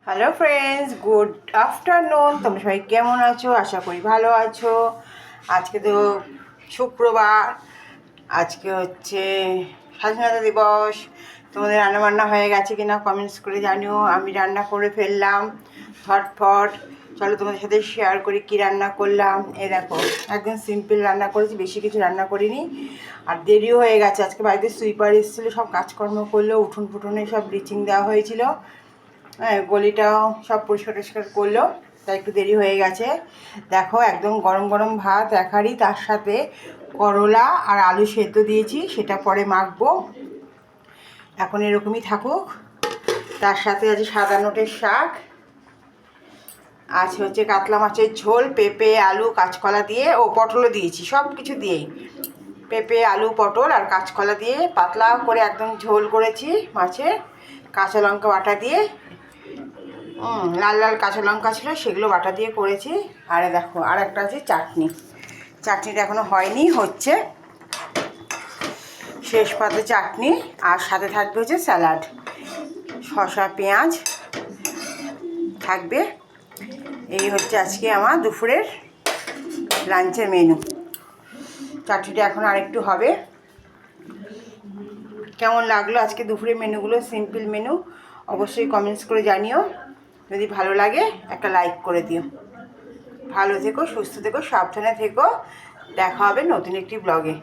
Hello friends, good afternoon. তোমরা সবাই কেমন আছো? আশা করি ভালো আছো। আজকে তো শুক্রবার, আজকে হচ্ছে স্বাধীনতা দিবস। তোমাদের রান্নাবান্না হয়ে গেছে কিনা কমেন্টস করে জানিও। আমি রান্না করে ফেললাম ফটফট। চলো তোমাদের সাথে শেয়ার করি কি রান্না করলাম। এই দেখো, একদম সিম্পল রান্না করেছি, বেশি কিছু রান্না করিনি। আর দেরিও হয়ে গেছে, আজকে বাড়িতে সুইপার এসেছিলো, সব কাজকর্ম করলো, উঠোন ফুটনে সব ব্লিচিং দেওয়া হয়েছিল। হ্যাঁ, গলিটাও সব পরিষ্কার টরিষ্কার করলো, তাই একটু দেরি হয়ে গেছে। দেখো, একদম গরম গরম ভাত একারি, তার সাথে করলা আর আলু সেদ্ধ দিয়েছি, সেটা পরে মাখবো। এখন এরকমই থাকুক। তার সাথে আছে সাদা নোটের শাক, আছে হচ্ছে কাতলা মাছের ঝোল, পেঁপে আলু কাঁচকলা দিয়ে, ও পটলও দিয়েছি, সব কিছু দিয়েই পেঁপে আলু পটল আর কাঁচকলা দিয়ে পাতলা করে একদম ঝোল করেছি মাছের। কাঁচা লঙ্কা বাটা দিয়ে, লাল লাল কাঁচা লঙ্কা ছিল, সেগুলো বাটা দিয়ে করেছি। আর দেখো, আর একটা আছে চাটনি। চাটনিটা এখনও হয়নি, হচ্ছে শেষ পাতে চাটনি। আর সাথে থাকবে হচ্ছে স্যালাড, শসা পেঁয়াজ থাকবে। এই হচ্ছে আজকে আমার দুপুরের লাঞ্চের মেনু। চাটনিটা এখন আরেকটু হবে। কেমন লাগলো আজকে দুপুরের মেনুগুলো? সিম্পল মেনু, অবশ্যই কমেন্টস করে জানিও। যদি ভালো লাগে একটা লাইক করে দিও। ভালো থেকো, সুস্থ থেকো, সাবধানে থেকো। দেখা হবে নতুন একটি ব্লগে।